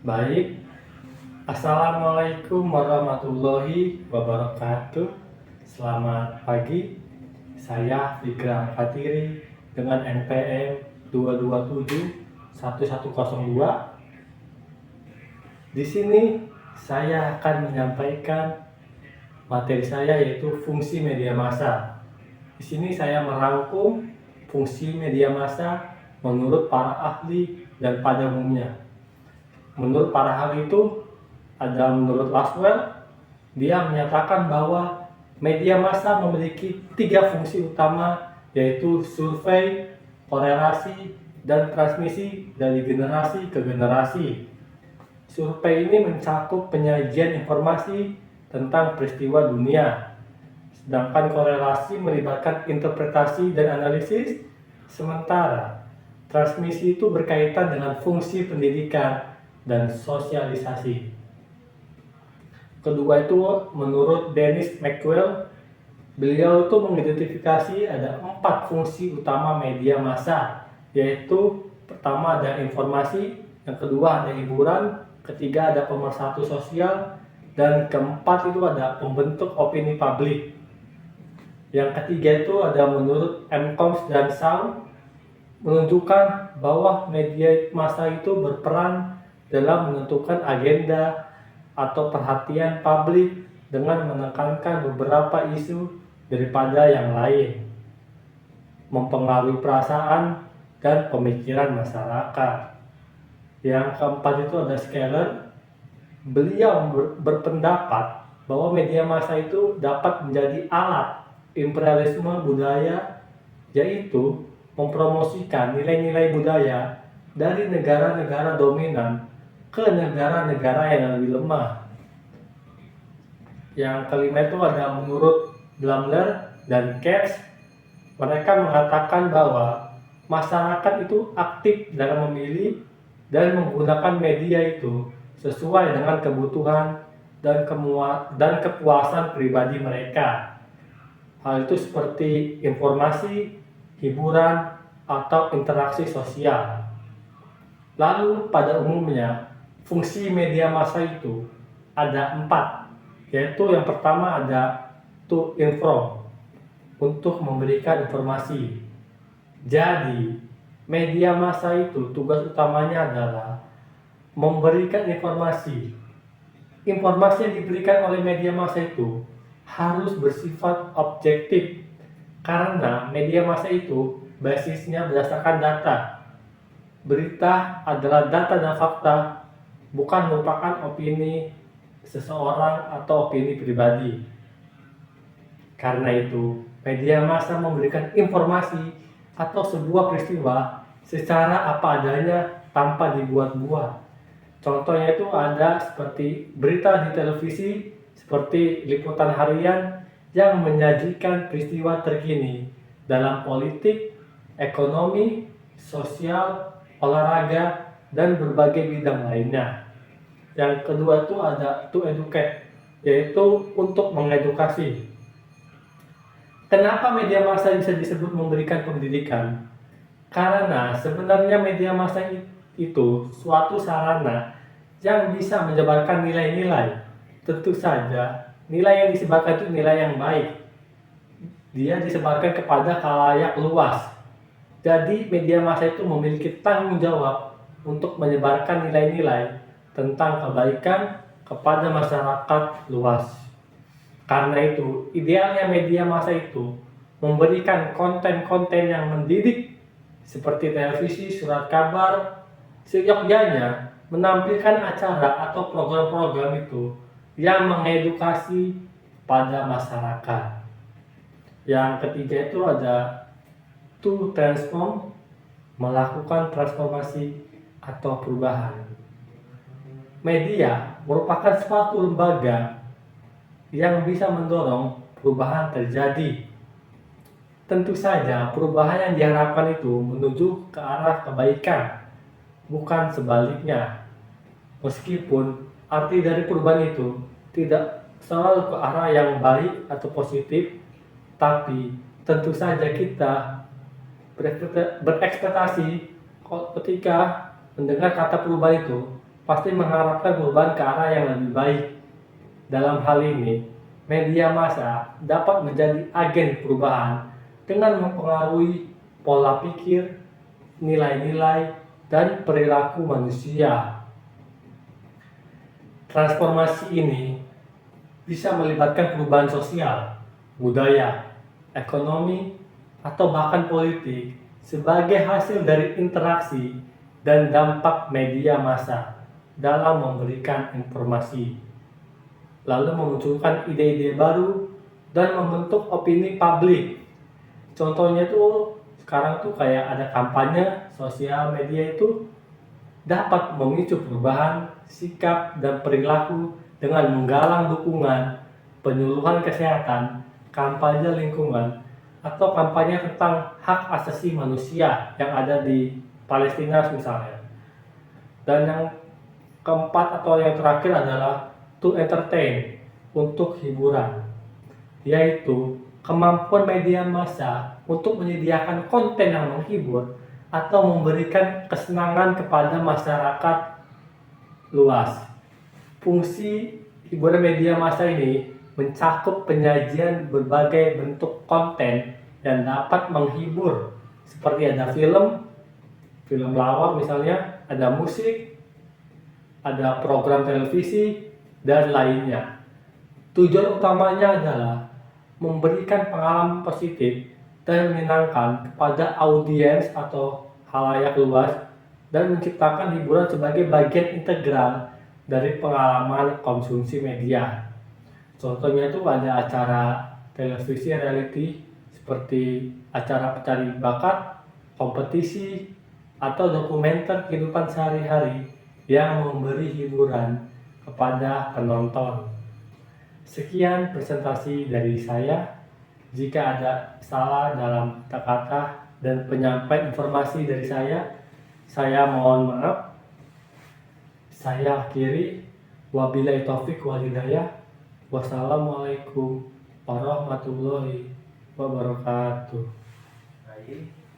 Baik, Assalamualaikum warahmatullahi wabarakatuh. Selamat pagi, saya Fikra Fatiri dengan NPM 2271102. Di sini saya akan menyampaikan materi saya yaitu fungsi media massa. Di sini saya merangkum fungsi media massa menurut para ahli dan pada umumnya. Menurut para ahli itu, ada menurut Laswell, dia menyatakan bahwa media massa memiliki 3 fungsi utama, yaitu survei, korelasi, dan transmisi dari generasi ke generasi. Survei ini mencakup penyajian informasi tentang peristiwa dunia, sedangkan korelasi melibatkan interpretasi dan analisis, sementara transmisi itu berkaitan dengan fungsi pendidikan dan sosialisasi. Kedua itu menurut Dennis McQuell, beliau itu mengidentifikasi ada 4 fungsi utama media massa, yaitu pertama ada informasi, yang kedua ada hiburan, ketiga ada pemersatu sosial, dan keempat itu ada pembentuk opini publik. Yang ketiga itu ada menurut M. Combs dan Shaw, menunjukkan bahwa media massa itu berperan dalam menentukan agenda atau perhatian publik dengan menekankan beberapa isu daripada yang lain, mempengaruhi perasaan dan pemikiran masyarakat. Yang keempat itu ada Skeller, beliau berpendapat bahwa media massa itu dapat menjadi alat imperialisme budaya, yaitu mempromosikan nilai-nilai budaya dari negara-negara dominan ke negara-negara yang lebih lemah. Yang kelima itu ada menurut Blumler dan Katz, mereka mengatakan bahwa masyarakat itu aktif dalam memilih dan menggunakan media itu sesuai dengan kebutuhan dan kepuasan pribadi mereka. Hal itu seperti informasi, hiburan, atau interaksi sosial. Lalu pada umumnya, fungsi media massa itu ada 4, yaitu yang pertama ada to inform, untuk memberikan informasi. Jadi, media massa itu tugas utamanya adalah memberikan informasi. Informasi yang diberikan oleh media massa itu harus bersifat objektif, karena media massa itu basisnya berdasarkan data. Berita adalah data dan fakta, bukan merupakan opini seseorang atau opini pribadi. Karena itu, media massa memberikan informasi atau sebuah peristiwa secara apa adanya tanpa dibuat-buat. Contohnya itu ada seperti berita di televisi, seperti liputan harian yang menyajikan peristiwa terkini dalam politik, ekonomi, sosial, olahraga, dan berbagai bidang lainnya. Yang kedua itu ada to educate, yaitu untuk mengedukasi. Kenapa media massa bisa disebut memberikan pendidikan? Karena sebenarnya media massa itu suatu sarana yang bisa menyebarkan nilai-nilai. Tentu saja, nilai yang disebarkan itu nilai yang baik. Dia disebarkan kepada khalayak luas. Jadi media massa itu memiliki tanggung jawab untuk menyebarkan nilai-nilai tentang kebaikan kepada masyarakat luas. Karena itu, idealnya media massa itu memberikan konten-konten yang mendidik seperti televisi, surat kabar, seyogyanya menampilkan acara atau program-program itu yang mengedukasi pada masyarakat. Yang ketiga itu ada to transform, melakukan transformasi atau perubahan. Media merupakan suatu lembaga yang bisa mendorong perubahan terjadi. Tentu saja perubahan yang diharapkan itu menuju ke arah kebaikan, bukan sebaliknya. Meskipun arti dari perubahan itu tidak selalu ke arah yang baik atau positif, tapi tentu saja kita berekspektasi ketika mendengar kata perubahan itu, pasti mengharapkan perubahan ke arah yang lebih baik. Dalam hal ini, media massa dapat menjadi agen perubahan dengan mempengaruhi pola pikir, nilai-nilai, dan perilaku manusia. Transformasi ini bisa melibatkan perubahan sosial, budaya, ekonomi, atau bahkan politik sebagai hasil dari interaksi dan dampak media massa dalam memberikan informasi, lalu memunculkan ide-ide baru dan membentuk opini publik. Contohnya tuh sekarang tuh kayak ada kampanye sosial media itu dapat memicu perubahan sikap dan perilaku dengan menggalang dukungan, penyuluhan kesehatan, kampanye lingkungan, atau kampanye tentang hak asasi manusia yang ada di Palestina misalnya. Dan yang keempat atau yang terakhir adalah to entertain, untuk hiburan, yaitu kemampuan media massa untuk menyediakan konten yang menghibur atau memberikan kesenangan kepada masyarakat luas. Fungsi hiburan media massa ini mencakup penyajian berbagai bentuk konten yang dapat menghibur, seperti ada film lawak misalnya, ada musik, ada program televisi, dan lainnya. Tujuan utamanya adalah memberikan pengalaman positif dan menyenangkan kepada audiens atau khalayak luas dan menciptakan hiburan sebagai bagian integral dari pengalaman konsumsi media. Contohnya itu ada acara televisi reality seperti acara pencari bakat, kompetisi, atau dokumenter kehidupan sehari-hari yang memberi hiburan kepada penonton. Sekian presentasi dari saya. Jika ada salah dalam kata-kata dan penyampaian informasi dari saya mohon maaf. Saya akhiri. Wabillahi taufik wal hidayah. Wassalamualaikum warahmatullahi wabarakatuh. Baik.